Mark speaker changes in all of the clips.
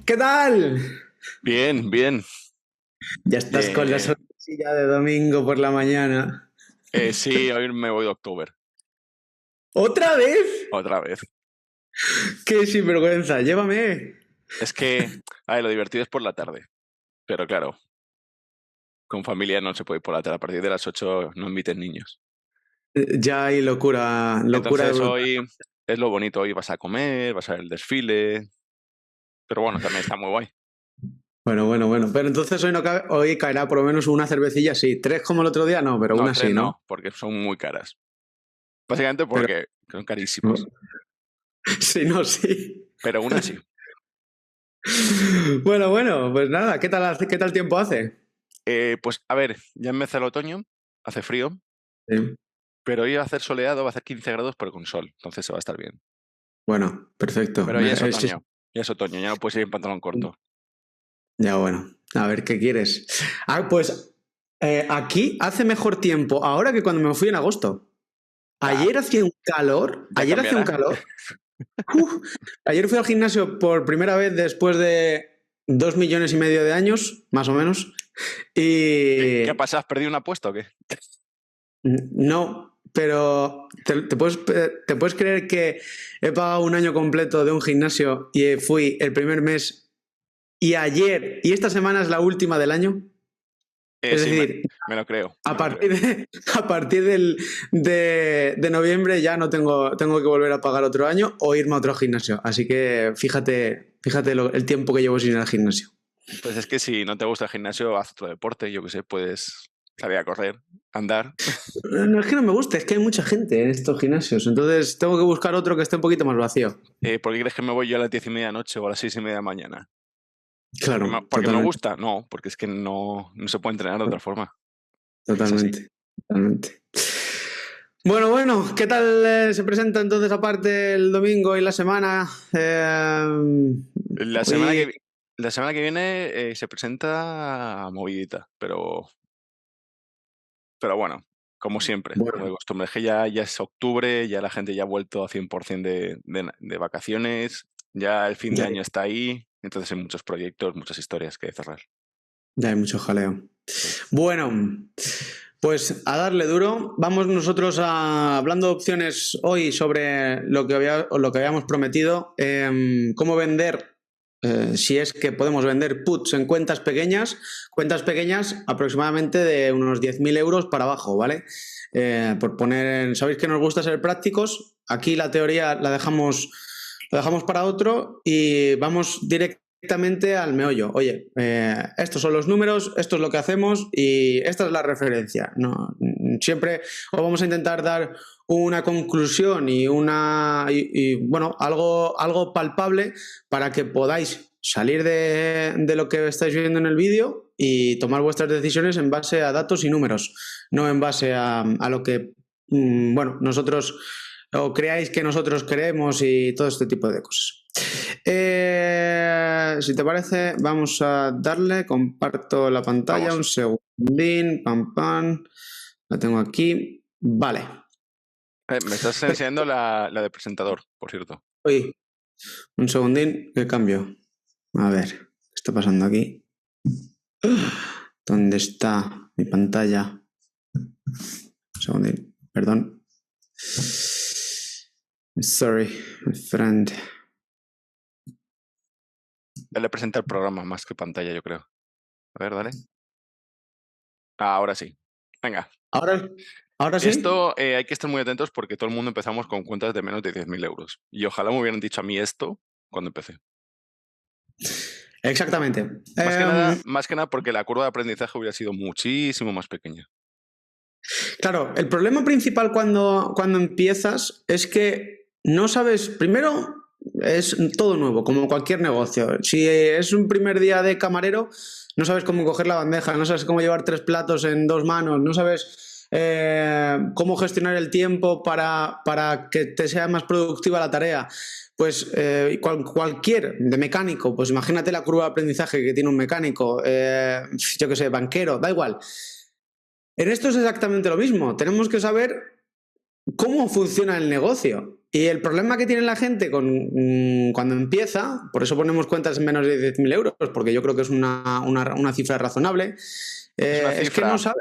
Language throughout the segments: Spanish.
Speaker 1: ¿Qué tal?
Speaker 2: Bien, bien.
Speaker 1: Ya estás con la
Speaker 2: Eh,
Speaker 1: sonrisilla de domingo por la mañana.
Speaker 2: sí, hoy me voy de October,
Speaker 1: ¿Otra vez?
Speaker 2: otra vez.
Speaker 1: ¡Qué sinvergüenza! ¡Llévame!
Speaker 2: Es que, a ver, lo divertido es por la tarde, pero claro, con familia no se puede ir por la tarde. A partir de las 8 no inviten niños.
Speaker 1: Ya hay locura, locura de
Speaker 2: Entonces
Speaker 1: brutal.
Speaker 2: hoy es lo bonito, hoy vas a comer, vas a ver el desfile, pero bueno, también está muy guay.
Speaker 1: Bueno. Pero entonces hoy no cabe, hoy caerá por lo menos una cervecilla, sí. Tres como el otro día, no, pero
Speaker 2: No,
Speaker 1: una
Speaker 2: tres
Speaker 1: sí, ¿no?
Speaker 2: no, porque son muy caras. Básicamente
Speaker 1: Pero
Speaker 2: porque son carísimos,
Speaker 1: sí, no, sí.
Speaker 2: pero una sí.
Speaker 1: Bueno, pues nada, qué tal tiempo hace?
Speaker 2: Pues a ver, ya empieza el otoño, hace frío,
Speaker 1: Sí.
Speaker 2: pero hoy va a hacer soleado, va a hacer 15 grados, pero con sol, entonces se va a estar bien.
Speaker 1: Bueno, perfecto.
Speaker 2: Pero ya es otoño, ya no puedes ir en pantalón corto.
Speaker 1: Ya bueno, a ver qué quieres. Pues aquí hace mejor tiempo ahora que cuando me fui en agosto.
Speaker 2: Ah,
Speaker 1: Ayer hacía un calor,
Speaker 2: ya
Speaker 1: ayer hacía un
Speaker 2: cambiará.
Speaker 1: calor. uf. Ayer fui al gimnasio por primera vez después de 2,5 millones de años, más o menos.
Speaker 2: ¿Qué ha
Speaker 1: Y
Speaker 2: pasado? ¿Has perdido una apuesta o qué?
Speaker 1: no, pero te puedes creer que he pagado un año completo de un gimnasio y fui el primer mes y ayer y esta semana es la última del año. Es
Speaker 2: Sí,
Speaker 1: decir,
Speaker 2: me lo creo,
Speaker 1: A
Speaker 2: me lo creo.
Speaker 1: partir, de, a partir de noviembre ya no tengo que volver a pagar otro año o irme a otro gimnasio. Así que fíjate el tiempo que llevo sin ir al gimnasio.
Speaker 2: Pues es que si no te gusta el gimnasio, haz otro deporte, yo qué sé, puedes salir a correr, andar.
Speaker 1: No es que no me guste, es que hay mucha gente en estos gimnasios. Entonces tengo que buscar otro que esté un poquito más vacío.
Speaker 2: ¿Por qué crees que me voy yo a las 10:30 de la noche o a las 6:30 de la mañana?
Speaker 1: Claro,
Speaker 2: Porque me
Speaker 1: totalmente,
Speaker 2: gusta? No, porque es que no se puede entrenar de otra forma. Es así.
Speaker 1: totalmente, totalmente. Bueno, ¿qué tal se presenta entonces aparte el domingo y la semana?
Speaker 2: La semana
Speaker 1: Hoy,
Speaker 2: que, la semana que viene se presenta movidita, pero bueno, como siempre, como
Speaker 1: bueno,
Speaker 2: de costumbre, es que ya es octubre, ya la gente ya ha vuelto a 100% de vacaciones, ya el fin de
Speaker 1: ya,
Speaker 2: año está ahí, entonces hay muchos proyectos, muchas historias que cerrar.
Speaker 1: ya hay mucho jaleo.
Speaker 2: Sí.
Speaker 1: Bueno, pues a darle duro. Vamos nosotros hablando de opciones hoy sobre lo que habíamos prometido. Cómo vender, si es que podemos vender puts en cuentas pequeñas aproximadamente de unos 10.000 euros para abajo, ¿vale? Por poner, sabéis que nos gusta ser prácticos. Aquí la teoría la dejamos para otro y vamos directamente al meollo. Oye, estos son los números, esto es lo que hacemos y esta es la referencia. No, siempre os vamos a intentar dar una conclusión bueno, algo palpable para que podáis salir de lo que estáis viendo en el vídeo y tomar vuestras decisiones en base a datos y números, no en base a lo que, bueno, nosotros o creáis que nosotros creemos y todo este tipo de cosas. Si te parece, vamos a darle, comparto la pantalla,
Speaker 2: Vamos,
Speaker 1: un segundín, pam, la tengo aquí, vale.
Speaker 2: me estás enseñando la de presentador, por cierto.
Speaker 1: Uy, un segundín, que cambio. A ver, ¿qué está pasando aquí? ¿Dónde está mi pantalla? Un segundín, perdón. Sorry, my friend.
Speaker 2: Dale presenta el programa más que pantalla, yo creo. A ver, dale. Ahora sí. Venga.
Speaker 1: ¿Ahora, ahora sí?
Speaker 2: Esto hay que estar muy atentos porque todo el mundo empezamos con cuentas de menos de 10.000 euros. Y ojalá me hubieran dicho a mí esto cuando empecé.
Speaker 1: Exactamente.
Speaker 2: Más que nada porque la curva de aprendizaje hubiera sido muchísimo más pequeña.
Speaker 1: Claro, el problema principal cuando empiezas es que no sabes, primero es todo nuevo, como cualquier negocio. Si es un primer día de camarero, no sabes cómo coger la bandeja, no sabes cómo llevar 3 platos en 2 manos, no sabes cómo gestionar el tiempo para que te sea más productiva la tarea. Pues cualquier de mecánico, pues imagínate la curva de aprendizaje que tiene un mecánico, yo qué sé, banquero, da igual. En esto es exactamente lo mismo. Tenemos que saber cómo funciona el negocio. Y el problema que tiene la gente cuando empieza, por eso ponemos cuentas en menos de 10.000 euros, porque yo creo que es una cifra razonable,
Speaker 2: Es una
Speaker 1: es que
Speaker 2: cifra
Speaker 1: no sabe.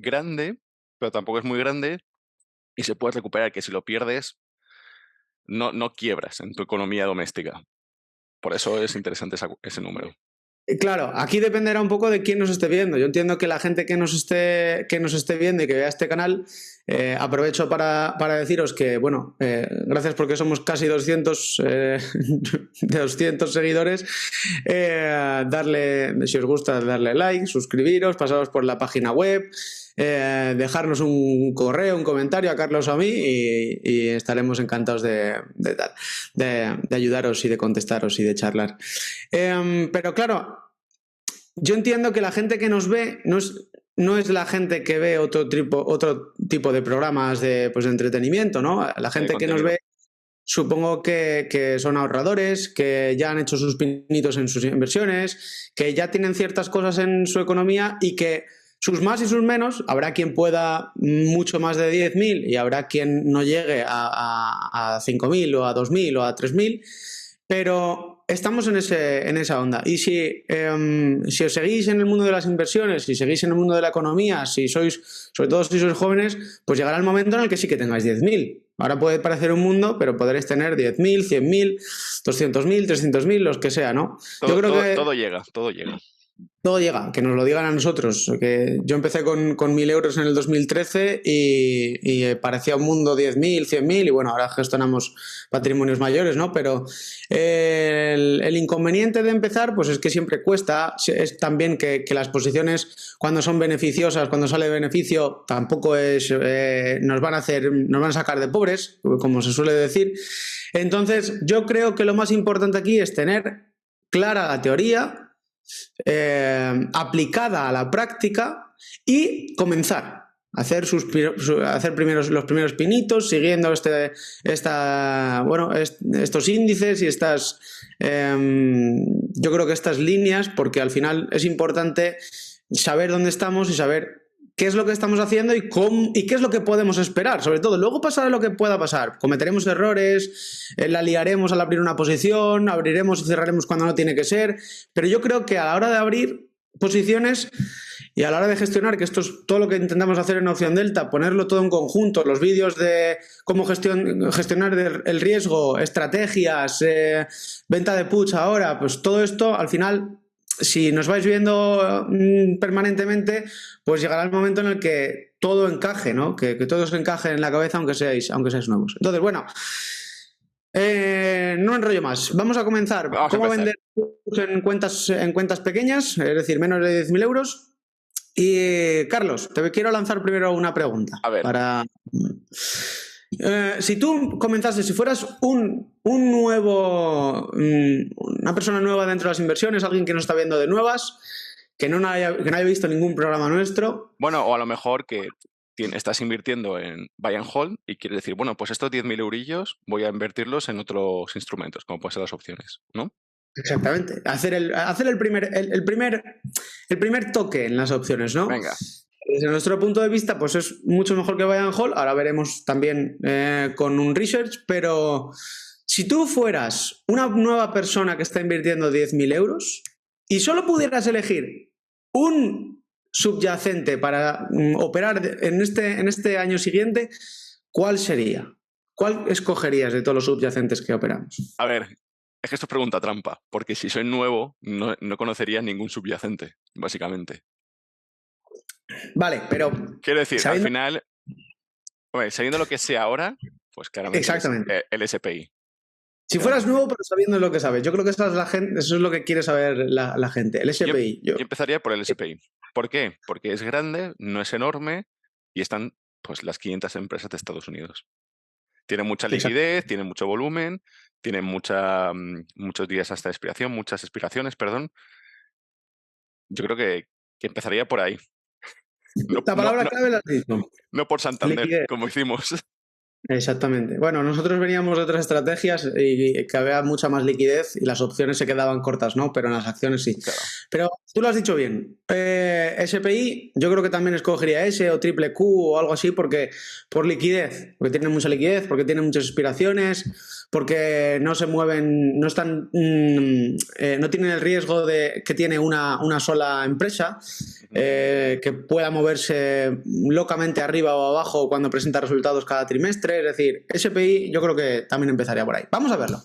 Speaker 2: grande, pero tampoco es muy grande y se puede recuperar, que si lo pierdes, no quiebras en tu economía doméstica. Por eso es interesante ese número.
Speaker 1: Claro, aquí dependerá un poco de quién nos esté viendo. Yo entiendo que la gente que nos esté viendo y que vea este canal, aprovecho para deciros que, bueno, gracias porque somos casi 200, de 200 seguidores. Si os gusta, darle like, suscribiros, pasaros por la página web, dejarnos un correo, un comentario a Carlos o a mí y estaremos encantados de ayudaros y de contestaros y de charlar. Pero claro, yo entiendo que la gente que nos ve no es la gente que ve otro tipo de programas de entretenimiento, ¿no? La gente que nos ve, supongo que son ahorradores, que ya han hecho sus pinitos en sus inversiones, que ya tienen ciertas cosas en su economía y que sus más y sus menos, habrá quien pueda mucho más de 10.000 y habrá quien no llegue a 5.000 o a 2.000 o a 3.000, pero estamos en esa onda. Y si os seguís en el mundo de las inversiones, si seguís en el mundo de la economía, sobre todo si sois jóvenes, pues llegará el momento en el que sí que tengáis 10.000. Ahora puede parecer un mundo, pero podréis tener 10.000, 100.000, 200.000, 300.000, los que sea, ¿no?
Speaker 2: Yo creo que todo llega. Todo
Speaker 1: llega, que nos lo digan a nosotros. Que yo empecé con 1.000 euros en el 2013 y parecía un mundo 10.000, 100.000 y bueno, ahora gestionamos patrimonios mayores, ¿no? Pero el inconveniente de empezar pues es que siempre cuesta, es también que las posiciones cuando son beneficiosas, cuando sale beneficio, tampoco nos van a sacar de pobres, como se suele decir. Entonces yo creo que lo más importante aquí es tener clara la teoría, aplicada a la práctica y comenzar a hacer los primeros pinitos siguiendo estos índices y yo creo que estas líneas, porque al final es importante saber dónde estamos y saber qué es lo que estamos haciendo y qué es lo que podemos esperar. Sobre todo, luego pasará lo que pueda pasar. Cometeremos errores, la liaremos al abrir una posición, abriremos y cerraremos cuando no tiene que ser. Pero yo creo que a la hora de abrir posiciones y a la hora de gestionar, que esto es todo lo que intentamos hacer en Opción Delta, ponerlo todo en conjunto, los vídeos de cómo gestionar el riesgo, estrategias, venta de puts ahora, pues todo esto al final, si nos vais viendo permanentemente, pues llegará el momento en el que todo encaje, ¿no? Que todo os encaje en la cabeza aunque seáis nuevos. Entonces, bueno, no enrollo más. Vamos a comenzar. ¿Cómo vender en cuentas pequeñas? Es decir, menos de 10.000 euros. Y Carlos, te quiero lanzar primero una pregunta.
Speaker 2: A ver.
Speaker 1: Si tú comenzases, si fueras una persona nueva dentro de las inversiones, alguien que no está viendo de nuevas, que no haya visto ningún programa nuestro.
Speaker 2: Bueno, o a lo mejor que estás invirtiendo en buy and hold y quieres decir, bueno, pues estos 10.000 eurillos voy a invertirlos en otros instrumentos, como pueden ser las opciones, ¿no?
Speaker 1: Exactamente. Hacer el primer toque en las opciones, ¿no?
Speaker 2: Venga.
Speaker 1: Desde nuestro punto de vista, pues es mucho mejor que buy and hold. Ahora veremos también con un research, pero si tú fueras una nueva persona que está invirtiendo 10.000 euros y solo pudieras elegir un subyacente para operar en este año siguiente, ¿cuál sería? ¿Cuál escogerías de todos los subyacentes que operamos?
Speaker 2: A ver, es que esto es pregunta trampa, porque si soy nuevo no conocería ningún subyacente, básicamente.
Speaker 1: Vale, pero...
Speaker 2: Quiero decir, al final, sabiendo lo que sé ahora, pues claramente
Speaker 1: exactamente.
Speaker 2: El SPI.
Speaker 1: Si fueras nuevo, pero sabiendo lo que sabes. Yo creo que eso es lo que quiere saber la gente. El SPI.
Speaker 2: Yo empezaría por el SPI. ¿Por qué? Porque es grande, no es enorme y están pues las 500 empresas de Estados Unidos. Tiene mucha liquidez, tiene mucho volumen, tiene muchos días hasta expiración, muchas expiraciones, perdón. Yo creo que empezaría por ahí.
Speaker 1: La palabra clave la has dicho.
Speaker 2: No por Santander, como hicimos.
Speaker 1: Exactamente. Bueno, nosotros veníamos de otras estrategias y que había mucha más liquidez y las opciones se quedaban cortas, ¿no? Pero en las acciones sí.
Speaker 2: Claro.
Speaker 1: Pero tú lo has dicho bien. SPI, yo creo que también escogería S o triple Q o algo así porque por liquidez, porque tienen mucha liquidez, porque tienen muchas expiraciones, porque no se mueven, no están, no tienen el riesgo de que tiene una sola empresa. Que pueda moverse locamente arriba o abajo cuando presenta resultados cada trimestre. Es decir, SPI yo creo que también empezaría por ahí. Vamos a verlo.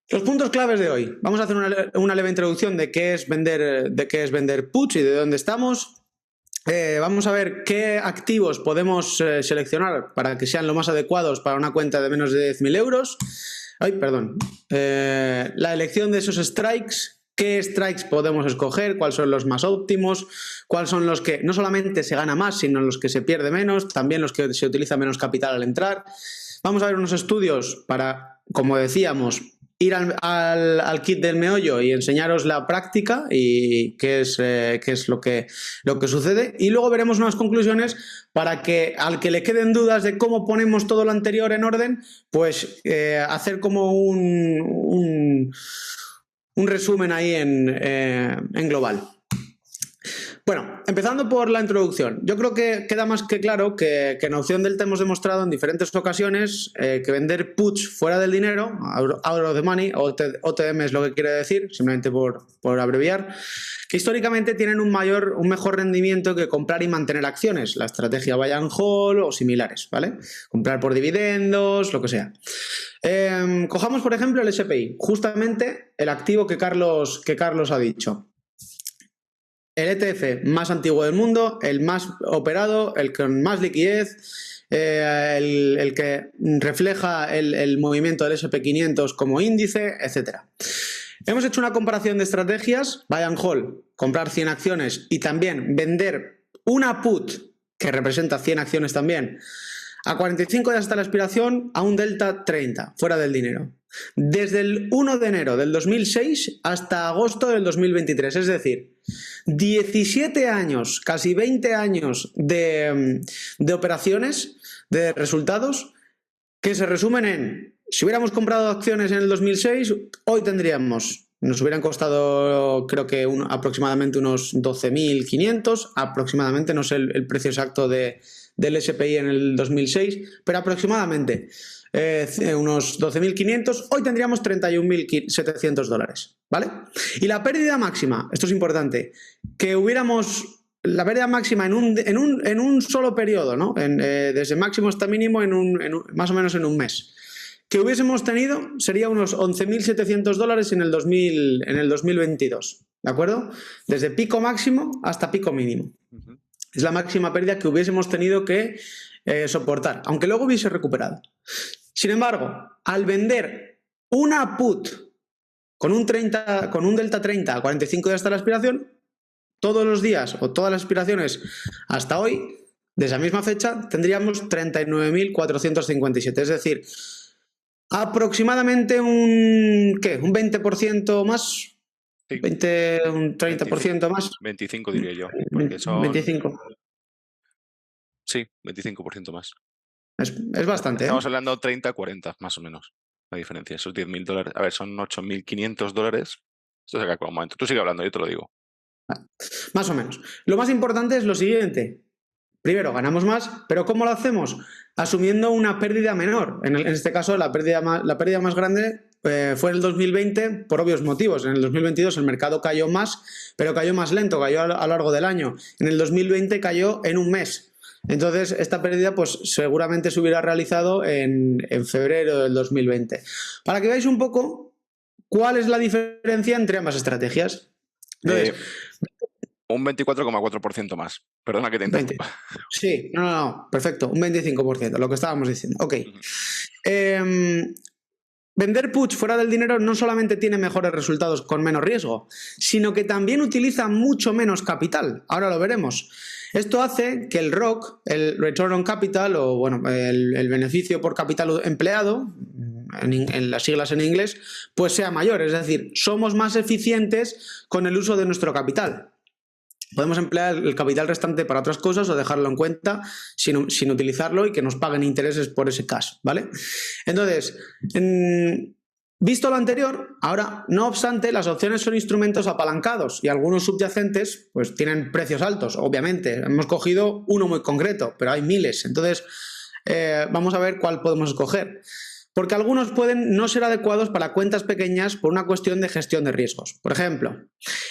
Speaker 1: Los puntos claves de hoy. Vamos a hacer una leve introducción de qué es vender puts y de dónde estamos. Vamos a ver qué activos podemos seleccionar para que sean lo más adecuados para una cuenta de menos de 10.000 euros. Ay, perdón. La elección de esos strikes. ¿Qué strikes podemos escoger? ¿Cuáles son los más óptimos? ¿Cuáles son los que no solamente se gana más, sino los que se pierde menos? También los que se utiliza menos capital al entrar. Vamos a ver unos estudios para, como decíamos, ir al kit del meollo y enseñaros la práctica y qué es lo que sucede. Y luego veremos unas conclusiones para que al que le queden dudas de cómo ponemos todo lo anterior en orden, pues hacer como un resumen ahí en global. Bueno, empezando por la introducción. Yo creo que queda más que claro que en Opción Delta hemos demostrado en diferentes ocasiones que vender puts fuera del dinero, out of the money, OTM es lo que quiere decir, simplemente por abreviar, que históricamente tienen un mejor rendimiento que comprar y mantener acciones, la estrategia buy and hold o similares, ¿vale? Comprar por dividendos, lo que sea. Cojamos, por ejemplo, el SPI, justamente el activo que Carlos ha dicho. El ETF más antiguo del mundo, el más operado, el con más liquidez, el que refleja el movimiento del SP500 como índice, etc. Hemos hecho una comparación de estrategias, buy and hold, comprar 100 acciones y también vender una put, que representa 100 acciones también, a 45 días hasta la expiración a un delta 30, fuera del dinero. Desde el 1 de enero del 2006 hasta agosto del 2023, es decir, 17 años, casi 20 años de operaciones, de resultados, que se resumen en, si hubiéramos comprado acciones en el 2006, hoy nos hubieran costado creo que aproximadamente unos 12.500, aproximadamente, no sé el precio exacto del SPI en el 2006, pero aproximadamente unos 12.500, hoy tendríamos 31.700 dólares, ¿vale? Y la pérdida máxima, esto es importante, que hubiéramos la pérdida máxima en un solo periodo, ¿no? Desde máximo hasta mínimo más o menos en un mes, que hubiésemos tenido sería unos 11.700 dólares en el 2022, ¿de acuerdo? Desde pico máximo hasta pico mínimo. Es la máxima pérdida que hubiésemos tenido que soportar, aunque luego hubiese recuperado. Sin embargo, al vender una put con un delta 30 a 45 días hasta la expiración, todos los días o todas las expiraciones hasta hoy, de esa misma fecha, tendríamos 39.457. Es decir, aproximadamente un 20% más. Sí. Un 30% más.
Speaker 2: 25 diría yo. Porque son...
Speaker 1: 25.
Speaker 2: Sí, 25% más.
Speaker 1: Es bastante.
Speaker 2: Estamos hablando 30-40, más o menos. La diferencia, esos 10.000 dólares. A ver, son 8.500 dólares. Esto se calcula un momento. Tú sigue hablando, yo te lo digo.
Speaker 1: Más o menos. Lo más importante es lo siguiente. Primero, ganamos más, pero ¿cómo lo hacemos? Asumiendo una pérdida menor. En este caso, la pérdida más grande fue en el 2020 por obvios motivos. En el 2022 el mercado cayó más, pero cayó más lento, cayó a lo largo del año. En el 2020 cayó en un mes. Entonces, esta pérdida pues seguramente se hubiera realizado en febrero del 2020. Para que veáis un poco cuál es la diferencia entre ambas estrategias. Entonces,
Speaker 2: un 24,4% más. Perdona que te interrumpa.
Speaker 1: Sí, no, perfecto. Un 25%, lo que estábamos diciendo. Ok. Vender puts fuera del dinero no solamente tiene mejores resultados con menos riesgo, sino que también utiliza mucho menos capital. Ahora lo veremos. Esto hace que el ROC, el Return on Capital, o bueno, el beneficio por capital empleado, en las siglas en inglés, pues sea mayor. Es decir, somos más eficientes con el uso de nuestro capital. podemos emplear el capital restante para otras cosas o dejarlo en cuenta sin utilizarlo y que nos paguen intereses por ese cash, ¿vale? Entonces, visto lo anterior, ahora, no obstante, las opciones son instrumentos apalancados y algunos subyacentes pues tienen precios altos, obviamente. Hemos cogido uno muy concreto, pero hay miles. Entonces, vamos a ver cuál podemos escoger. Porque algunos pueden no ser adecuados para cuentas pequeñas por una cuestión de gestión de riesgos. Por ejemplo,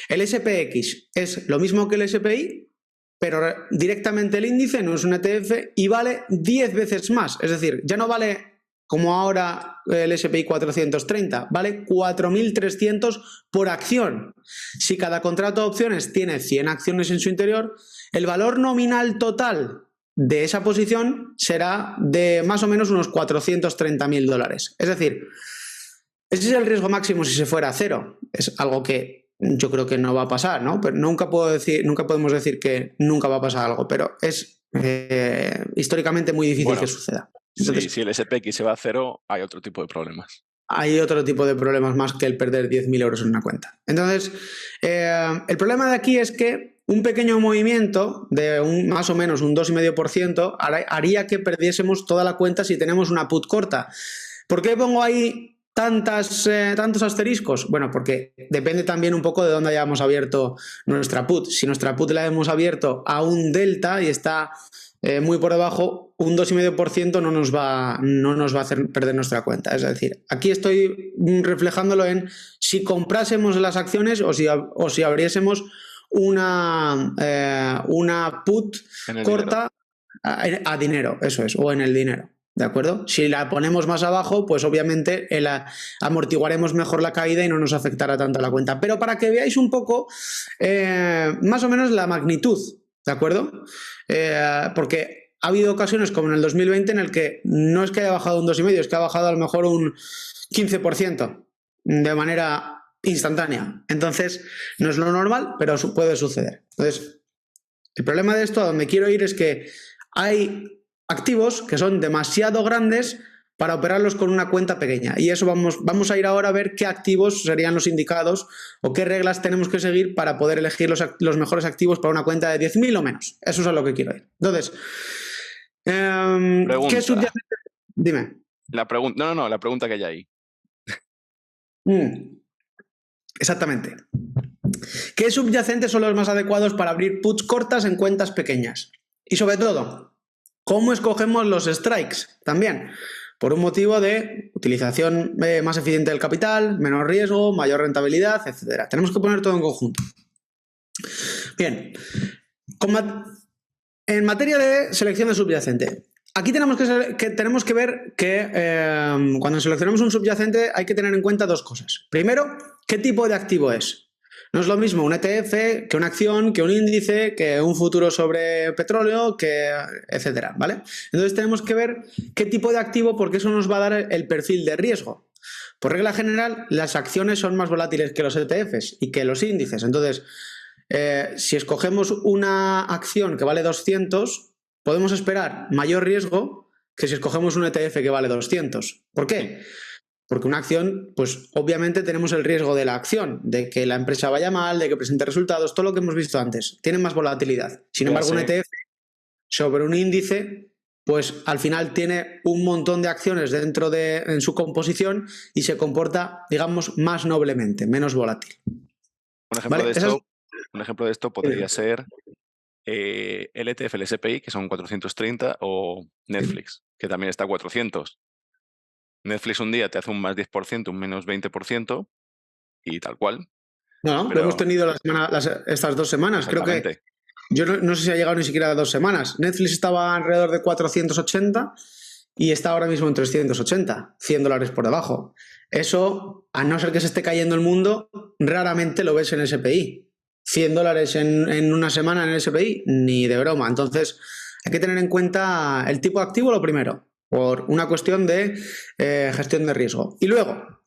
Speaker 1: el SPX es lo mismo que el SPI, pero directamente el índice no es un ETF y vale 10 veces más. Es decir, ya no vale como ahora el SPI 430, vale 4.300 por acción. Si cada contrato de opciones tiene 100 acciones en su interior, el valor nominal total de esa posición será de más o menos unos 430.000 dólares. Es decir, ese es el riesgo máximo si se fuera a cero. Es algo que yo creo que no va a pasar, ¿no? Pero nunca podemos decir que nunca va a pasar algo, pero es históricamente muy difícil que suceda. Entonces,
Speaker 2: si el SPX se va a cero, hay otro tipo de problemas.
Speaker 1: Hay otro tipo de problemas más que el perder 10.000 euros en una cuenta. Entonces, el problema de aquí es que un pequeño movimiento de más o menos un 2,5% haría que perdiésemos toda la cuenta si tenemos una put corta. ¿Por qué pongo ahí tantos asteriscos? Bueno, porque depende también un poco de dónde hayamos abierto nuestra put. Si nuestra put la hemos abierto a un delta y está muy por debajo, un 2,5% no nos va a hacer perder nuestra cuenta. Es decir, aquí estoy reflejándolo en si comprásemos las acciones o si abriésemos una put corta a dinero, eso es, o en el dinero. ¿De acuerdo? Si la ponemos más abajo, pues obviamente amortiguaremos mejor la caída y no nos afectará tanto la cuenta. Pero para que veáis un poco más o menos la magnitud, ¿de acuerdo? Porque ha habido ocasiones como en el 2020 en el que no es que haya bajado un 2,5%, es que ha bajado a lo mejor un 15% de manera instantánea. Entonces, no es lo normal, pero puede suceder. Entonces, el problema de esto, a donde quiero ir, es que hay activos que son demasiado grandes para operarlos con una cuenta pequeña. Y eso vamos a ir ahora a ver qué activos serían los indicados o qué reglas tenemos que seguir para poder elegir los mejores activos para una cuenta de 10.000 o menos. Eso es a lo que quiero ir. Entonces, ¿qué subyacente? Dime.
Speaker 2: La pregunta que hay ahí.
Speaker 1: Exactamente. ¿Qué subyacentes son los más adecuados para abrir puts cortas en cuentas pequeñas? Y sobre todo, ¿cómo escogemos los strikes? También, por un motivo de utilización más eficiente del capital, menor riesgo, mayor rentabilidad, etc. Tenemos que poner todo en conjunto. Bien, en materia de selección de subyacente, aquí tenemos que ver que cuando seleccionamos un subyacente hay que tener en cuenta dos cosas. Primero, ¿qué tipo de activo es? No es lo mismo un ETF que una acción, que un índice, que un futuro sobre petróleo, etcétera, ¿vale? Entonces tenemos que ver qué tipo de activo, porque eso nos va a dar el perfil de riesgo. Por regla general, las acciones son más volátiles que los ETFs y que los índices. Entonces, si escogemos una acción que vale 200, podemos esperar mayor riesgo que si escogemos un ETF que vale 200. ¿Por qué? Porque una acción, pues obviamente tenemos el riesgo de la acción, de que la empresa vaya mal, de que presente resultados, todo lo que hemos visto antes. Tiene más volatilidad. Sin embargo, un ETF sobre un índice, pues al final tiene un montón de acciones en su composición y se comporta, digamos, más noblemente, menos volátil.
Speaker 2: Un ejemplo de esto podría ser el ETF, el SPI, que son 430, o Netflix, que también está a 400. Netflix un día te hace un más 10%, un menos 20% y tal cual.
Speaker 1: No, lo hemos tenido estas 2 semanas. Creo que yo no sé si ha llegado ni siquiera a 2 semanas. Netflix estaba alrededor de 480 y está ahora mismo en 380, $100 por debajo. Eso, a no ser que se esté cayendo el mundo, raramente lo ves en SPI. $100 en una semana en el SPI, ni de broma. Entonces, hay que tener en cuenta el tipo de activo, lo primero, por una cuestión de gestión de riesgo. Y luego,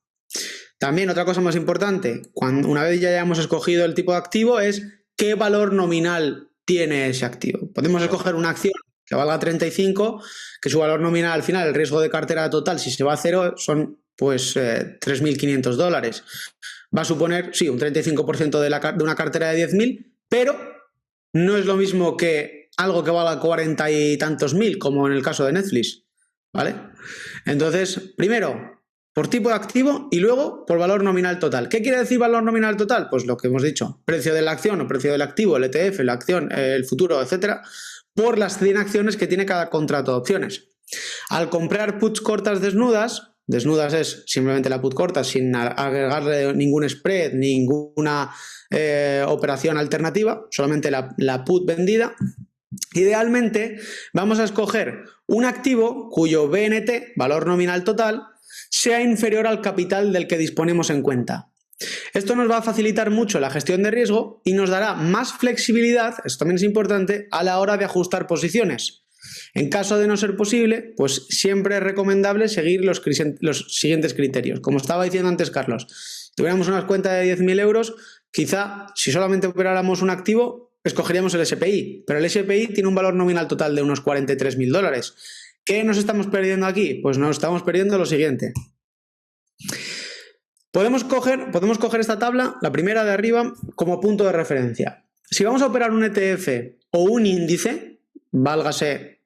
Speaker 1: también otra cosa más importante, una vez ya hayamos escogido el tipo de activo, es qué valor nominal tiene ese activo. Podemos escoger una acción que valga 35, que su valor nominal al final, el riesgo de cartera total, si se va a cero, son pues $3.500. Va a suponer, sí, un 35% de una cartera de 10.000, pero no es lo mismo que algo que valga 40 y tantos mil, como en el caso de Netflix, ¿vale? Entonces, primero, por tipo de activo y luego por valor nominal total. ¿Qué quiere decir valor nominal total? Pues lo que hemos dicho, precio de la acción o precio del activo, el ETF, la acción, el futuro, etcétera, por las 100 acciones que tiene cada contrato de opciones. Al comprar puts cortas desnudas es simplemente la put corta sin agregarle ningún spread, ninguna operación alternativa, solamente la put vendida. Idealmente vamos a escoger un activo cuyo BNT, valor nominal total, sea inferior al capital del que disponemos en cuenta. Esto nos va a facilitar mucho la gestión de riesgo y nos dará más flexibilidad, esto también es importante, a la hora de ajustar posiciones. En caso de no ser posible, pues siempre es recomendable seguir los siguientes criterios. Como estaba diciendo antes Carlos, si tuviéramos una cuenta de 10.000 euros, quizá si solamente operáramos un activo, escogeríamos el SPI, pero el SPI tiene un valor nominal total de unos 43.000 dólares. ¿Qué nos estamos perdiendo aquí? Pues nos estamos perdiendo lo siguiente. Podemos coger esta tabla, la primera de arriba, como punto de referencia. Si vamos a operar un ETF o un índice, válgase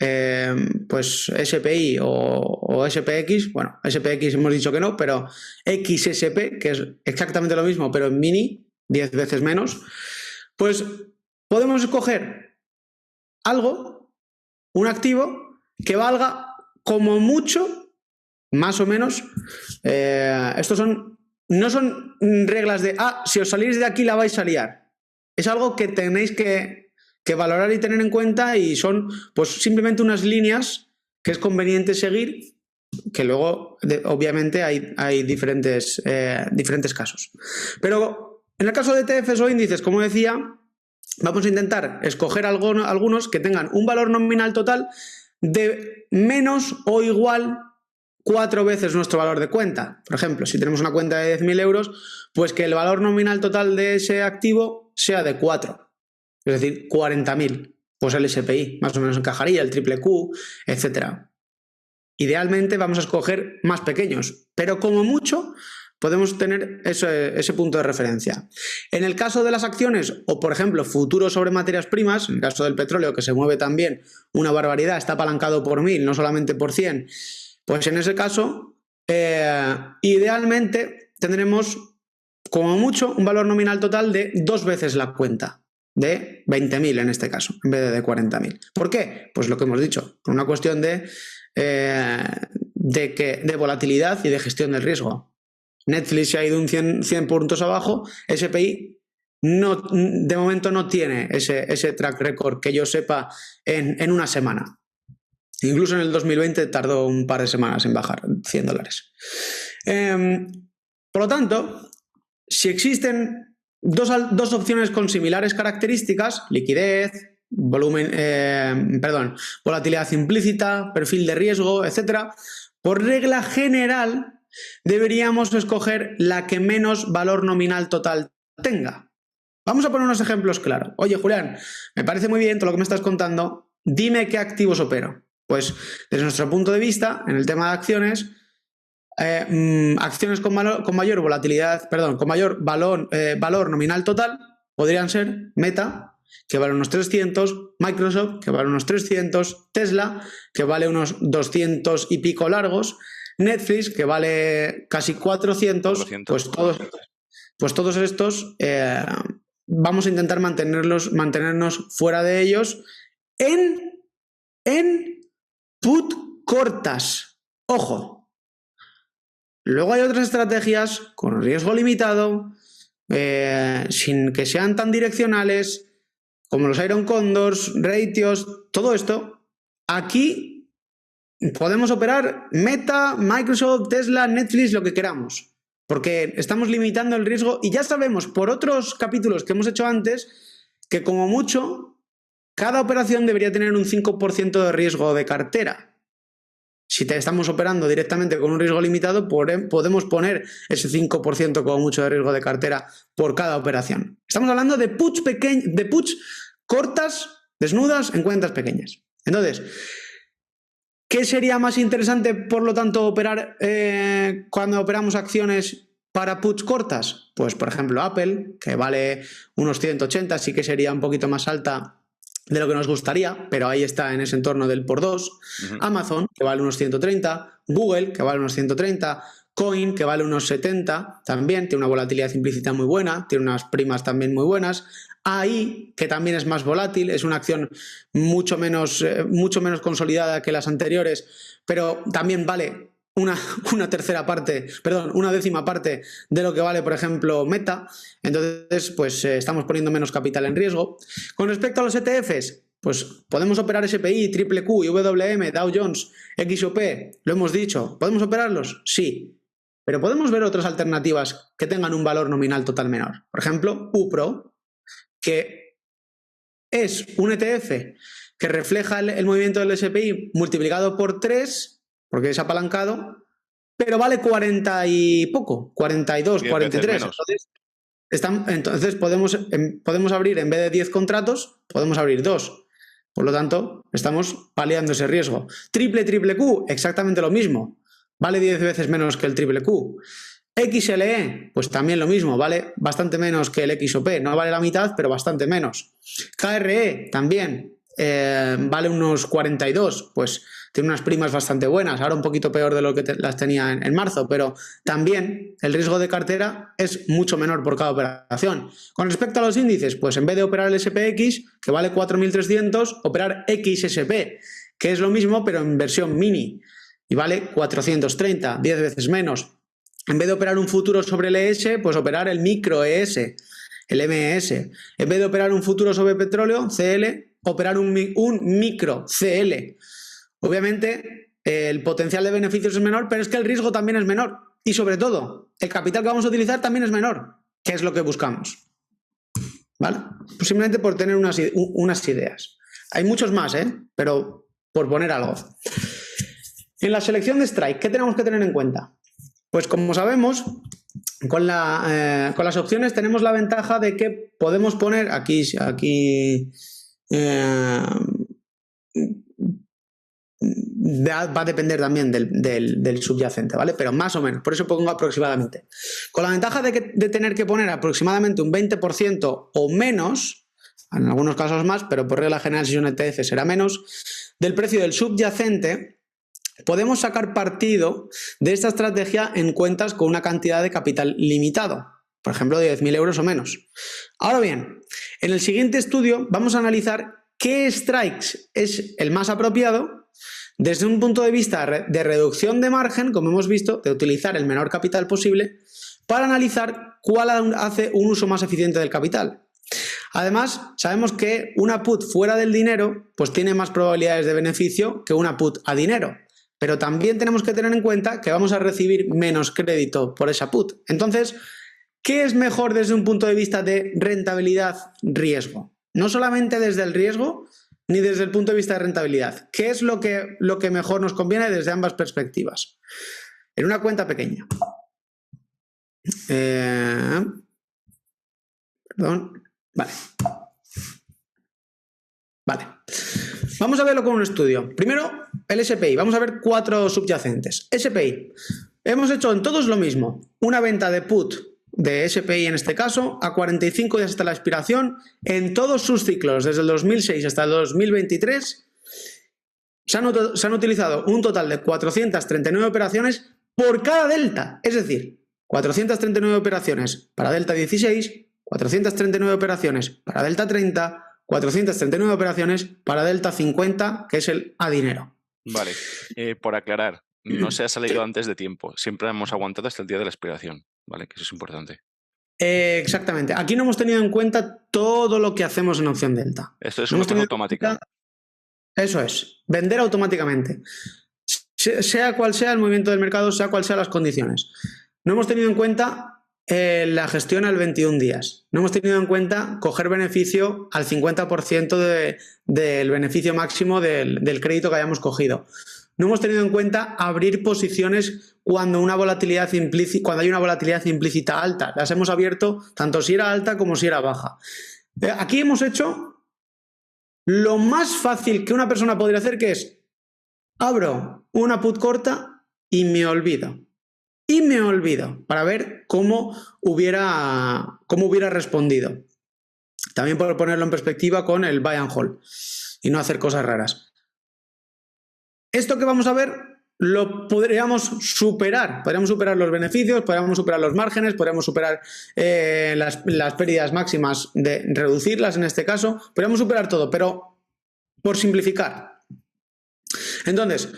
Speaker 1: pues SPI o SPX, bueno, SPX hemos dicho que no, pero XSP, que es exactamente lo mismo, pero en mini, 10 veces menos, pues podemos escoger algo, un activo, que valga como mucho, más o menos, estos no son reglas de, si os salís de aquí la vais a liar. Es algo que tenéis que valorar y tener en cuenta y son pues simplemente unas líneas que es conveniente seguir, que luego obviamente hay diferentes casos. Pero en el caso de ETFs o índices, como decía, vamos a intentar escoger algunos que tengan un valor nominal total de menos o igual 4 veces nuestro valor de cuenta. Por ejemplo, si tenemos una cuenta de 10.000 euros, pues que el valor nominal total de ese activo sea de 4, es decir, 40.000. Pues el SPI más o menos encajaría, el triple Q, etc. Idealmente vamos a escoger más pequeños, pero como mucho podemos tener ese punto de referencia. En el caso de las acciones o, por ejemplo, futuros sobre materias primas, en el caso del petróleo, que se mueve también una barbaridad, está apalancado por 1.000, no solamente por 100, pues en ese caso, idealmente tendremos como mucho un valor nominal total de 2 veces la cuenta, de 20.000 en este caso, en vez de 40.000. ¿Por qué? Pues lo que hemos dicho, por una cuestión de volatilidad y de gestión del riesgo. Netflix se ha ido un 100 puntos abajo, SPI de momento no tiene ese track record que yo sepa en una semana. Incluso en el 2020 tardó un par de semanas en bajar $100. Por lo tanto, si existen dos opciones con similares características, liquidez, volatilidad implícita, perfil de riesgo, etc., por regla general deberíamos escoger la que menos valor nominal total tenga. Vamos a poner unos ejemplos claros. Oye, Julián, me parece muy bien todo lo que me estás contando. Dime qué activos opero. Pues desde nuestro punto de vista, en el tema de acciones, acciones con mayor volatilidad, con mayor valor nominal total podrían ser Meta, que vale unos 300, Microsoft, que vale unos 300, Tesla, que vale unos 200 y pico largos, Netflix, que vale casi 400, pues todos estos vamos a intentar mantenernos fuera de ellos en put cortas. Ojo. Luego hay otras estrategias con riesgo limitado, sin que sean tan direccionales, como los Iron Condors, ratios, todo esto. Aquí podemos operar Meta, Microsoft, Tesla, Netflix, lo que queramos, porque estamos limitando el riesgo y ya sabemos por otros capítulos que hemos hecho antes que como mucho cada operación debería tener un 5% de riesgo de cartera. Si estamos operando directamente con un riesgo limitado, podemos poner ese 5% como mucho de riesgo de cartera por cada operación. Estamos hablando de puts cortas, desnudas, en cuentas pequeñas. Entonces, ¿qué sería más interesante, por lo tanto, operar cuando operamos acciones Para puts cortas, pues por ejemplo Apple, que vale unos 180, sí que sería un poquito más alta de lo que nos gustaría, pero ahí está en ese entorno del por 2. Amazon, que vale unos 130. Google, que vale unos 130. Coin, que vale unos 70, también tiene una volatilidad implícita muy buena, tiene unas primas también muy buenas. AI, que también es más volátil, es una acción mucho menos consolidada que las anteriores, pero también vale una décima parte de lo que vale, por ejemplo, Meta. Entonces, pues estamos poniendo menos capital en riesgo. Con respecto a los ETFs, pues podemos operar SPI, Triple Q, IWM, Dow Jones, XOP, lo hemos dicho. ¿Podemos operarlos? Sí. Pero podemos ver otras alternativas que tengan un valor nominal total menor. Por ejemplo, UPRO, que es un ETF que refleja el movimiento del SPI multiplicado por 3, porque es apalancado, pero vale 40 y poco, 42, 43. Entonces podemos abrir, en vez de 10 contratos, podemos abrir 2. Por lo tanto, estamos paliando ese riesgo. Triple Q, exactamente lo mismo. Vale 10 veces menos que el Triple Q. XLE, pues también lo mismo, vale bastante menos que el XOP, no vale la mitad, pero bastante menos. KRE también vale unos 42, pues tiene unas primas bastante buenas, ahora un poquito peor de lo que las tenía en marzo, pero también el riesgo de cartera es mucho menor por cada operación. Con respecto a los índices, pues en vez de operar el SPX, que vale 4.300, operar XSP, que es lo mismo, pero en versión mini, y vale 430, 10 veces menos. En vez de operar un futuro sobre el ES, pues operar el micro ES, el MES. En vez de operar un futuro sobre petróleo, CL, operar un micro CL. Obviamente, el potencial de beneficios es menor, pero es que el riesgo también es menor. Y sobre todo, el capital que vamos a utilizar también es menor, que es lo que buscamos. ¿Vale? Pues simplemente por tener unas ideas. Hay muchos más, pero por poner algo. En la selección de strike, ¿qué tenemos que tener en cuenta? Pues como sabemos, con las opciones tenemos la ventaja de que podemos poner aquí va a depender también del subyacente, ¿vale? Pero más o menos, por eso pongo aproximadamente. Con la ventaja de tener que poner aproximadamente un 20% o menos, en algunos casos más, pero por regla general si es un ETF será menos, del precio del subyacente, podemos sacar partido de esta estrategia en cuentas con una cantidad de capital limitado, por ejemplo de 10.000 euros o menos. Ahora bien, en el siguiente estudio vamos a analizar qué strikes es el más apropiado desde un punto de vista de reducción de margen, como hemos visto, de utilizar el menor capital posible, para analizar cuál hace un uso más eficiente del capital. Además, sabemos que una put fuera del dinero pues tiene más probabilidades de beneficio que una put a dinero. Pero también tenemos que tener en cuenta que vamos a recibir menos crédito por esa put. Entonces, ¿qué es mejor desde un punto de vista de rentabilidad-riesgo? No solamente desde el riesgo, ni desde el punto de vista de rentabilidad. ¿Qué es lo que mejor nos conviene desde ambas perspectivas? En una cuenta pequeña. Perdón. Vale. Vamos a verlo con un estudio. Primero, el SPI. Vamos a ver 4 subyacentes. SPI. Hemos hecho en todos lo mismo. Una venta de put de SPI en este caso a 45 días hasta la expiración en todos sus ciclos, desde el 2006 hasta el 2023. Se han utilizado un total de 439 operaciones por cada delta. Es decir, 439 operaciones para delta 16, 439 operaciones para delta 30, 439 operaciones para delta 50, que es el a dinero.
Speaker 2: Vale, por aclarar, no se ha salido antes de tiempo, siempre hemos aguantado hasta el día de la expiración, ¿vale? Que eso es importante.
Speaker 1: Exactamente, aquí no hemos tenido en cuenta todo lo que hacemos en opción delta.
Speaker 2: Esto es una cosa automática.
Speaker 1: Eso es, vender automáticamente. Sea cual sea el movimiento del mercado, sea cual sean las condiciones. No hemos tenido en cuenta la gestión al 21 días. No hemos tenido en cuenta coger beneficio al 50% del beneficio máximo del crédito que hayamos cogido. No hemos tenido en cuenta abrir posiciones cuando hay una volatilidad implícita alta. Las hemos abierto tanto si era alta como si era baja. Aquí hemos hecho lo más fácil que una persona podría hacer, que es abro una put corta y me olvido. y me olvido para ver cómo hubiera respondido. También por ponerlo en perspectiva con el buy and hold y no hacer cosas raras. Esto que vamos a ver lo podríamos superar los beneficios, podríamos superar los márgenes, podríamos superar las pérdidas máximas, de reducirlas en este caso, podríamos superar todo, pero por simplificar. Entonces,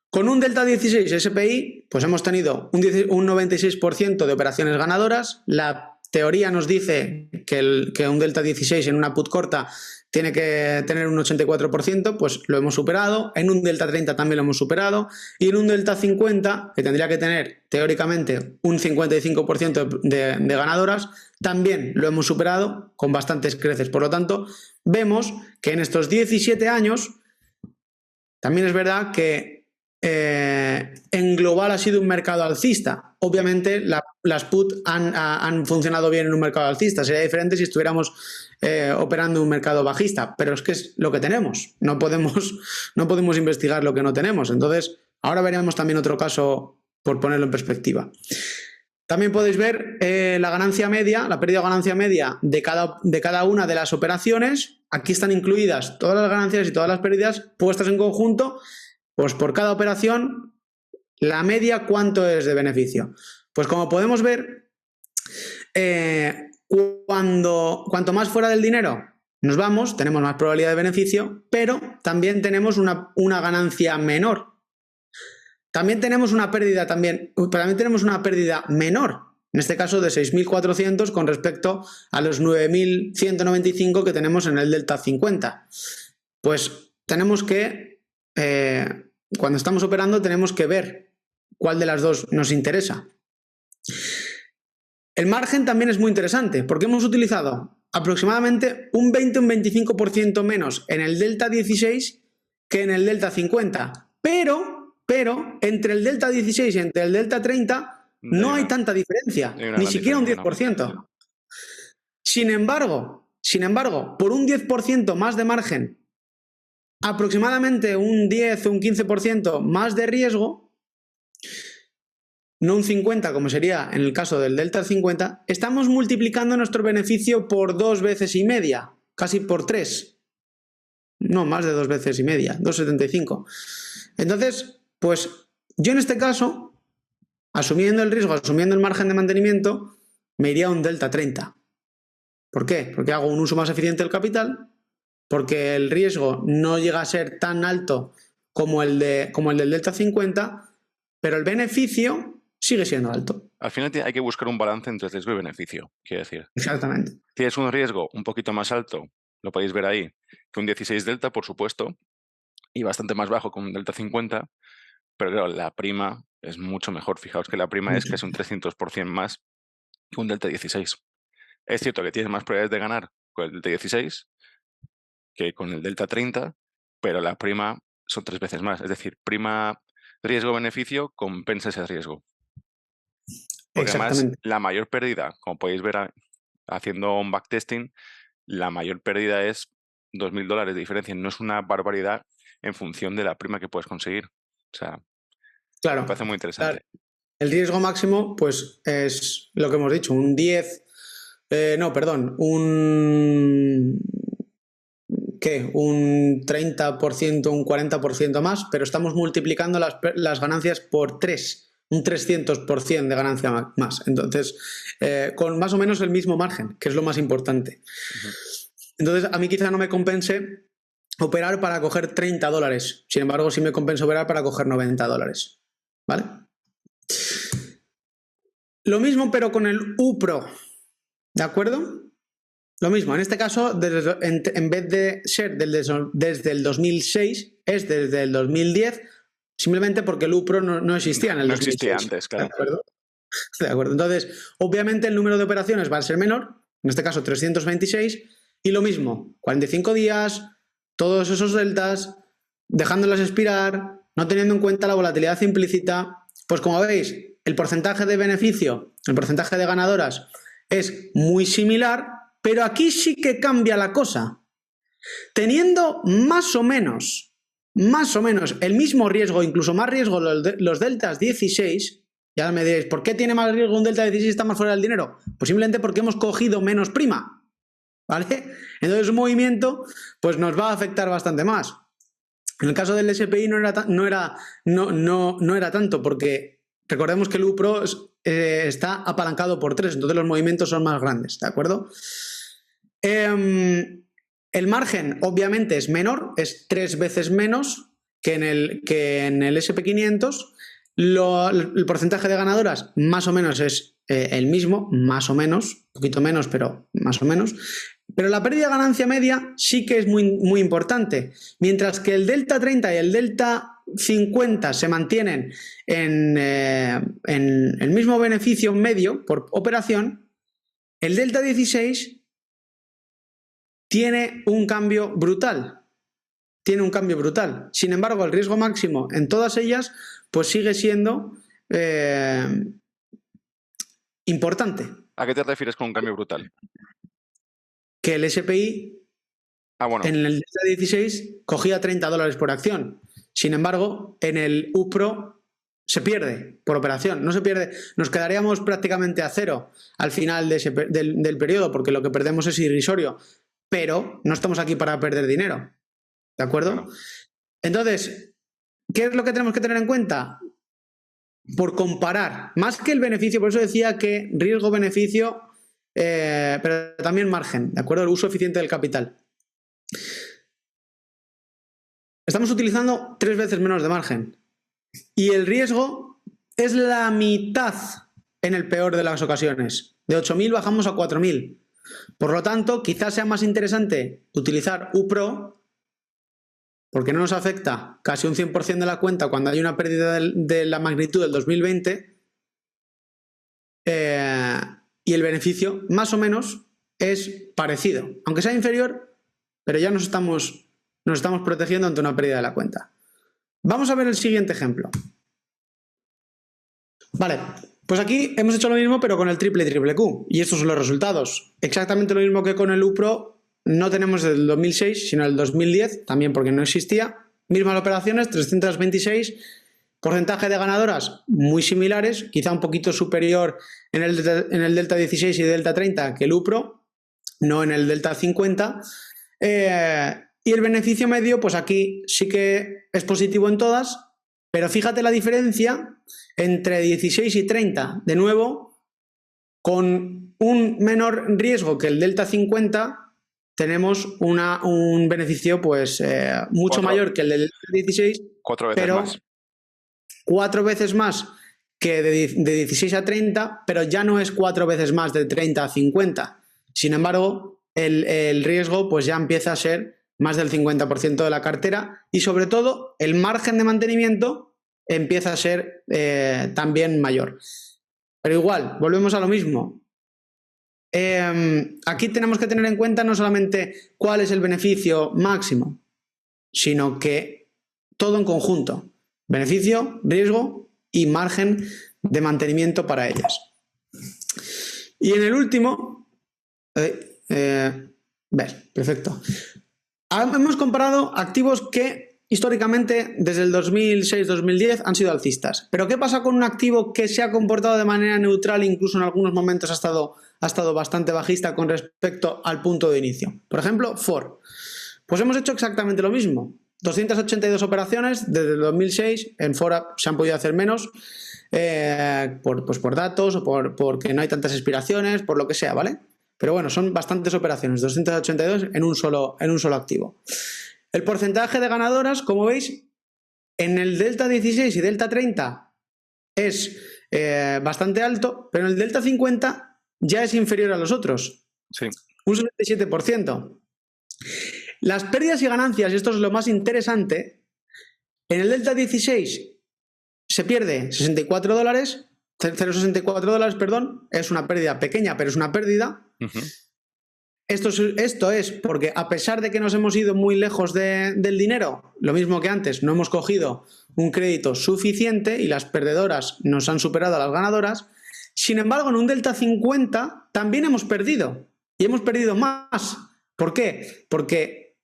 Speaker 1: con un delta 16 SPI, pues hemos tenido un 96% de operaciones ganadoras. La teoría nos dice que un delta 16 en una put corta tiene que tener un 84%, pues lo hemos superado. En un delta 30 también lo hemos superado. Y en un delta 50, que tendría que tener teóricamente un 55% de ganadoras, también lo hemos superado con bastantes creces. Por lo tanto, vemos que en estos 17 años, también es verdad que en global ha sido un mercado alcista. Obviamente las put han funcionado bien en un mercado alcista. Sería diferente si estuviéramos operando en un mercado bajista, pero es que es lo que tenemos. No podemos investigar lo que no tenemos. Entonces, ahora veremos también otro caso por ponerlo en perspectiva. También podéis ver la ganancia media, la pérdida o ganancia media de cada una de las operaciones. Aquí están incluidas todas las ganancias y todas las pérdidas puestas en conjunto. Pues por cada operación, la media, ¿cuánto es de beneficio? Pues como podemos ver, cuanto más fuera del dinero nos vamos, tenemos más probabilidad de beneficio, pero también tenemos una ganancia menor. También tenemos una pérdida menor, en este caso de 6.400 con respecto a los 9.195 que tenemos en el delta 50. Pues tenemos que, cuando estamos operando, tenemos que ver cuál de las dos nos interesa. El margen también es muy interesante porque hemos utilizado aproximadamente un 20 o un 25% menos en el delta 16 que en el delta 50, pero entre el delta 16 y entre el delta 30 no hay tanta diferencia, ni siquiera un 10%. Sin embargo, por un 10% más de margen, aproximadamente un 10 o un 15% más de riesgo, no un 50 como sería en el caso del delta 50, estamos multiplicando nuestro beneficio por 2,5 veces, casi por 3. No, más de 2,5 veces, 2,75. Entonces, pues yo en este caso, asumiendo el riesgo, asumiendo el margen de mantenimiento, me iría a un delta 30. ¿Por qué? Porque hago un uso más eficiente del capital, porque el riesgo no llega a ser tan alto como el del delta 50, pero el beneficio sigue siendo alto.
Speaker 2: Al final hay que buscar un balance entre riesgo y beneficio, quiero decir.
Speaker 1: Exactamente.
Speaker 2: Si es un riesgo un poquito más alto, lo podéis ver ahí, que un 16 delta, por supuesto, y bastante más bajo con un delta 50, pero claro, la prima es mucho mejor. Fijaos que la prima es casi un 300% más que un delta 16. Es cierto que tienes más probabilidades de ganar con el delta 16 que con el delta 30, pero la prima son 3 veces más. Es decir, prima riesgo-beneficio compensa ese riesgo. Porque además la mayor pérdida, como podéis ver haciendo un backtesting, la mayor pérdida es $2.000 de diferencia. No es una barbaridad en función de la prima que puedes conseguir. O sea,
Speaker 1: claro,
Speaker 2: me parece muy interesante.
Speaker 1: Claro. El riesgo máximo, pues, es lo que hemos dicho, un 10, un 30%, un 40% más, pero estamos multiplicando las ganancias por 3, un 300% de ganancia más. Entonces, con más o menos el mismo margen, que es lo más importante. Entonces, a mí quizá no me compense operar para coger $30. Sin embargo, sí me compensa operar para coger $90. ¿Vale? Lo mismo, pero con el UPRO. ¿De acuerdo? Lo mismo, en este caso, en vez de ser desde el 2006, es desde el 2010, simplemente porque el UPRO no existía en el 2006.
Speaker 2: No existía antes, claro.
Speaker 1: ¿De acuerdo? Entonces, obviamente el número de operaciones va a ser menor, en este caso 326, y lo mismo, 45 días, todos esos deltas, dejándolas expirar, no teniendo en cuenta la volatilidad implícita. Pues como veis, el porcentaje de beneficio, el porcentaje de ganadoras es muy similar, pero aquí sí que cambia la cosa. Teniendo más o menos el mismo riesgo, incluso más riesgo los deltas 16, Y ahora me diréis, ¿por qué tiene más riesgo un delta 16 y está más fuera del dinero? Pues simplemente porque hemos cogido menos prima, ¿vale? Entonces un movimiento pues nos va a afectar bastante más. En el caso del SPI no era tanto, porque recordemos que el UPRO está apalancado por 3, entonces los movimientos son más grandes, ¿de acuerdo? El margen obviamente es menor, es 3 veces menos que en el SP500. El porcentaje de ganadoras más o menos es el mismo, más o menos, un poquito menos, pero más o menos. Pero la pérdida de ganancia media sí que es muy, muy importante. Mientras que el delta 30 y el delta 50 se mantienen en el mismo beneficio medio por operación, el delta 16 tiene un cambio brutal. Sin embargo, el riesgo máximo en todas ellas pues sigue siendo importante.
Speaker 2: ¿A qué te refieres con un cambio brutal?
Speaker 1: Que el SPI en el delta 16 cogía $30 por acción. Sin embargo, en el UPRO se pierde por operación. No se pierde, nos quedaríamos prácticamente a cero al final del periodo, porque lo que perdemos es irrisorio. Pero no estamos aquí para perder dinero. ¿De acuerdo?
Speaker 2: Bueno.
Speaker 1: Entonces, ¿qué es lo que tenemos que tener en cuenta? Por comparar, más que el beneficio, por eso decía que riesgo-beneficio, pero también margen, ¿de acuerdo? El uso eficiente del capital. Estamos utilizando 3 veces menos de margen. Y el riesgo es la mitad en el peor de las ocasiones. De 8.000 bajamos a 4.000. Por lo tanto, quizás sea más interesante utilizar UPRO, porque no nos afecta casi un 100% de la cuenta cuando hay una pérdida de la magnitud del 2020, y el beneficio más o menos es parecido, aunque sea inferior, pero ya nos estamos protegiendo ante una pérdida de la cuenta. Vamos a ver el siguiente ejemplo. Vale, pues aquí hemos hecho lo mismo pero con el triple Q, y estos son los resultados. Exactamente lo mismo que con el UPRO. No tenemos el 2006, sino el 2010, también porque no existía. Mismas operaciones, 326. Porcentaje de ganadoras muy similares, quizá un poquito superior en el delta 16 y delta 30 que el UPRO, no en el delta 50. Y el beneficio medio, pues aquí sí que es positivo en todas, pero fíjate la diferencia entre 16 y 30. De nuevo, con un menor riesgo que el delta 50, tenemos un beneficio pues mucho mayor que el del 16,
Speaker 2: 4 veces
Speaker 1: pero
Speaker 2: más.
Speaker 1: 4 veces más que de 16 a 30, pero ya no es 4 veces más de 30 a 50. Sin embargo, el riesgo pues ya empieza a ser más del 50% de la cartera, y sobre todo el margen de mantenimiento empieza a ser también mayor. Pero igual, volvemos a lo mismo. Aquí tenemos que tener en cuenta no solamente cuál es el beneficio máximo, sino que todo en conjunto: beneficio, riesgo y margen de mantenimiento para ellas. Y en el último, perfecto. Hemos comparado activos que históricamente desde el 2006-2010 han sido alcistas. Pero ¿qué pasa con un activo que se ha comportado de manera neutral, incluso en algunos momentos ha estado bastante bajista con respecto al punto de inicio? Por ejemplo, Ford. Pues hemos hecho exactamente lo mismo. 282 operaciones desde el 2006. En Ford se han podido hacer menos por datos o porque no hay tantas expiraciones, por lo que sea, ¿vale? Pero bueno, son bastantes operaciones, 282 en un solo activo. El porcentaje de ganadoras, como veis, en el delta 16 y delta 30 es bastante alto, pero en el delta 50 ya es inferior a los otros.
Speaker 2: Sí.
Speaker 1: Un 77%. Las pérdidas y ganancias, y esto es lo más interesante, en el delta 16 se pierde $0.64, perdón, es una pérdida pequeña, pero es una pérdida.
Speaker 2: Uh-huh.
Speaker 1: Esto es porque, a pesar de que nos hemos ido muy lejos del dinero, lo mismo que antes, no hemos cogido un crédito suficiente y las perdedoras nos han superado a las ganadoras. Sin embargo, en un delta 50 también hemos perdido, y hemos perdido más. ¿Por qué? Porque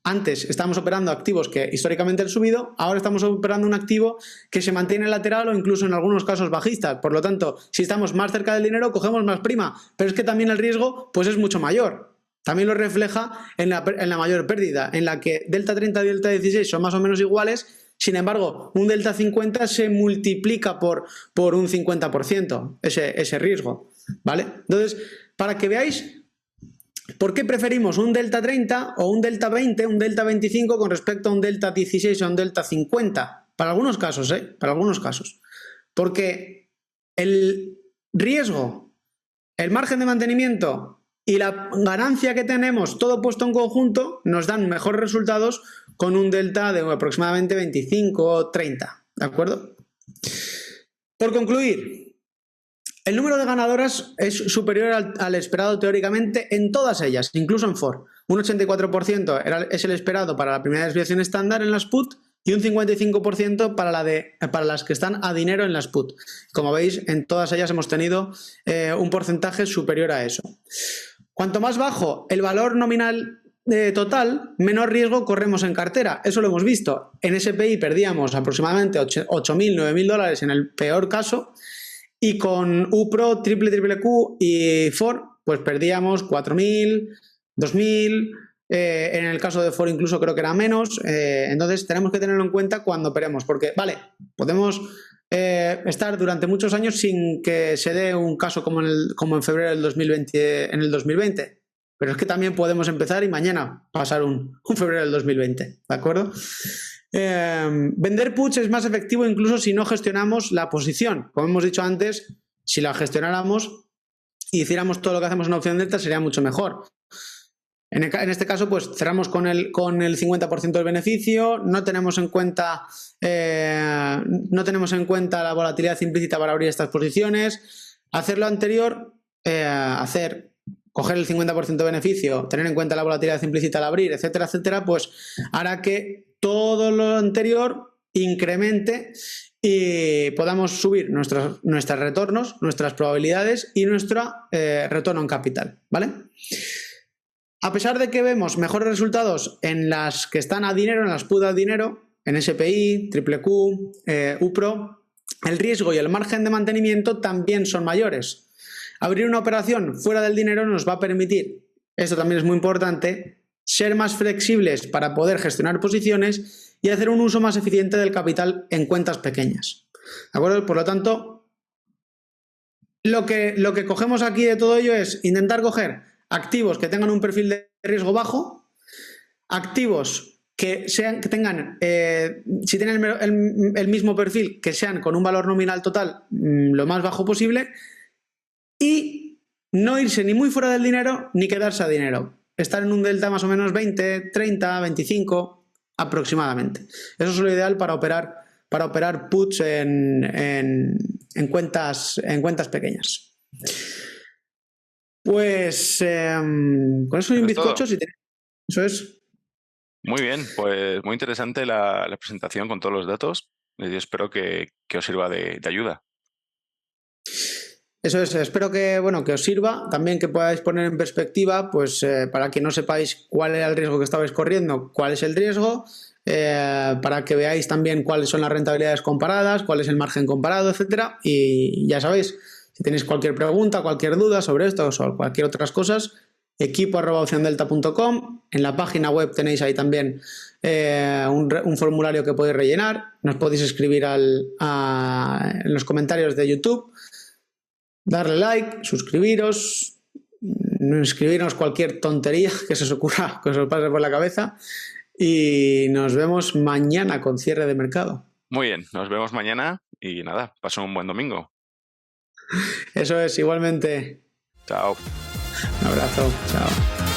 Speaker 1: Antes estábamos operando activos que históricamente han subido, ahora estamos operando un activo que se mantiene lateral o incluso en algunos casos bajistas. Por lo tanto, si estamos más cerca del dinero, cogemos más prima, pero es que también el riesgo pues es mucho mayor. También lo refleja en la mayor pérdida, en la que delta 30 y delta 16 son más o menos iguales. Sin embargo, un delta 50 se multiplica por un 50% ese riesgo, ¿vale? Entonces, para que veáis por qué preferimos un delta 30 o un delta 20, un delta 25 con respecto a un delta 16 o un delta 50. Para algunos casos, para algunos casos. Porque el riesgo, el margen de mantenimiento y la ganancia que tenemos, todo puesto en conjunto, nos dan mejores resultados con un delta de aproximadamente 25 o 30, ¿de acuerdo? Por concluir, el número de ganadoras es superior al esperado teóricamente en todas ellas, incluso en FOR. Un 84% es el esperado para la primera desviación estándar en las PUT y un 55% para las que están a dinero en las PUT. Como veis, en todas ellas hemos tenido un porcentaje superior a eso. Cuanto más bajo el valor nominal total, menor riesgo corremos en cartera. Eso lo hemos visto. En SPI perdíamos aproximadamente 8.000, 9.000 dólares en el peor caso. Y con UPRO, Q y FOR, pues perdíamos 4.000, 2.000, en el caso de FOR incluso creo que era menos. Entonces tenemos que tenerlo en cuenta cuando operemos, porque, vale, podemos estar durante muchos años sin que se dé un caso como en febrero del 2020, en el 2020. Pero es que también podemos empezar y mañana pasar un febrero del 2020, ¿de acuerdo? Vender puts es más efectivo incluso si no gestionamos la posición. Como hemos dicho antes, si la gestionáramos y hiciéramos todo lo que hacemos en opción delta sería mucho mejor. En este caso, pues cerramos con el 50% del beneficio, no tenemos en cuenta la volatilidad implícita para abrir estas posiciones. Hacer lo anterior, coger el 50% de beneficio, tener en cuenta la volatilidad implícita al abrir, etcétera, etcétera, pues hará que todo lo anterior incremente y podamos subir nuestros retornos, nuestras probabilidades y nuestro retorno en capital, ¿vale? A pesar de que vemos mejores resultados en las que están a dinero, en las PUT a dinero, en SPI, Q, UPRO, el riesgo y el margen de mantenimiento también son mayores. Abrir una operación fuera del dinero nos va a permitir, esto también es muy importante, ser más flexibles para poder gestionar posiciones y hacer un uso más eficiente del capital en cuentas pequeñas. ¿De acuerdo? Por lo tanto, lo que cogemos aquí de todo ello es intentar coger activos que tengan un perfil de riesgo bajo, activos que tengan, si tienen el mismo perfil, que sean con un valor nominal total lo más bajo posible, y no irse ni muy fuera del dinero ni quedarse a dinero. Estar en un delta más o menos 20, 30, 25 aproximadamente. Eso es lo ideal para operar puts en cuentas pequeñas. Pues con eso y un bizcocho, si tenéis. Eso es.
Speaker 2: Muy bien, pues muy interesante la presentación con todos los datos. Yo espero que os sirva de ayuda.
Speaker 1: Eso es, espero que os sirva, también que podáis poner en perspectiva, pues para que no sepáis cuál era el riesgo que estabais corriendo, cuál es el riesgo, para que veáis también cuáles son las rentabilidades comparadas, cuál es el margen comparado, etcétera. Y ya sabéis, si tenéis cualquier pregunta, cualquier duda sobre esto o cualquier otras cosas, equipo@opciondelta.com. En la página web tenéis ahí también un formulario que podéis rellenar. Nos podéis escribir en los comentarios de YouTube. Darle like, suscribiros, escribirnos cualquier tontería que se os ocurra, que os pase por la cabeza, y nos vemos mañana con cierre de mercado.
Speaker 2: Muy bien, nos vemos mañana y nada, paso un buen domingo.
Speaker 1: Eso es, igualmente.
Speaker 2: Chao.
Speaker 1: Un abrazo, chao.